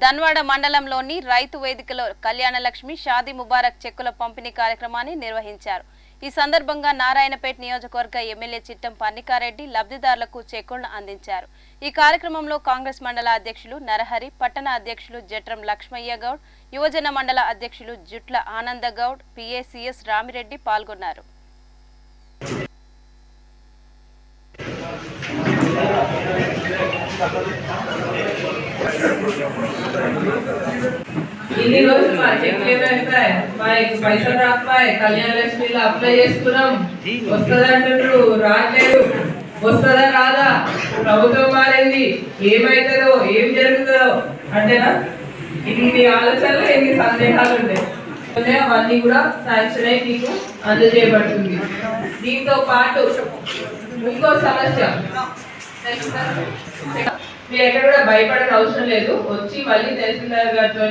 ధన్వాడ మండలంలోని రైతు వేదికలో కళ్యాణలక్ష్మి షాదీ ముబారక్ చెక్కుల పంపిణీ కార్యక్రమాన్ని నిర్వహించారు। ఈ సందర్భంగా నారాయణపేట నియోజకవర్గ ఎమ్మెల్యే చిట్టం పన్నికారెడ్డి లబ్ధిదారులకు చెక్కులను అందించారు। ఈ కార్యక్రమంలో కాంగ్రెస్ మండల అధ్యక్షులు నరహరి, పట్టణ అధ్యక్షులు జట్రం లక్ష్మయ్య గౌడ్, యువజన మండల అధ్యక్షులు జుట్ల ఆనంద గౌడ్, పిఏసిఎస్ రామిరెడ్డి పాల్గొన్నారు। इन्हीं रोज మా చెక్ అయిపోయి పైసలు రాకపోయి కళ్యాణ లక్ష్మిలో అప్లై చేసుకున్నాం వస్తదంటారు రాట్లేదు వస్తదా రాదా ప్రభుత్వం మారింది ఏమైతుందో ఏం జరుగుతుందో అంటేనా ఇన్ని ఆలోచనలు ఎన్ని సందేహాలు ఉంటాయి అవన్నీ కూడా శాంక్షన్ అయి మీకు అందజేయబడుతుంది। దీంతో పాటు ఇంకో సమస్య మీరు ఎక్కడ కూడా భయపడని అవసరం లేదు, వచ్చి మళ్ళీ తహసీల్దార్ గారితో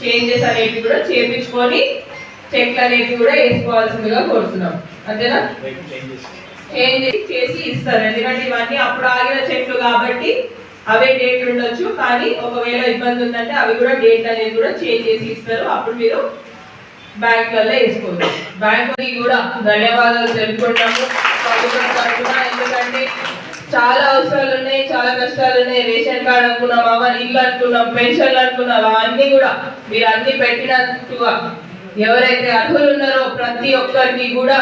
చేంజెస్ అనేవి కూడా చేయించుకొని చెక్లు అనేవి కూడా వేసుకోవాల్సిందిగా కోరుతున్నాం। అంతేనా? చేంజ్ చేసి ఇస్తారు, ఎందుకంటే ఇవన్నీ అప్పుడు ఆగిన చెట్లు కాబట్టి అవే డేట్ ఉండొచ్చు, కానీ ఒకవేళ ఇబ్బంది ఉందంటే అవి కూడా డేట్ అనేది కూడా చేంజ్ చేసి ఇస్తారు, అప్పుడు మీరు బ్యాంకులలో వేసుకోవచ్చు। బ్యాంకుకి కూడా ధన్యవాదాలు తెలుపుకుంటాము ప్రభుత్వం తరఫున, ఎందుకంటే చాలా అవసరాలు ఉన్నాయి, చాలా కష్టాలు ఉన్నాయి। రేషన్ కార్డు అనుకున్నాం, అవన్నీ ఇల్లు అనుకున్నాం, పెన్షన్లు అనుకున్నాం, అవన్నీ కూడా మీరు అన్ని పెట్టినట్టుగా ఎవరైతే అర్హులు ఉన్నారో ప్రతి ఒక్కరికి కూడా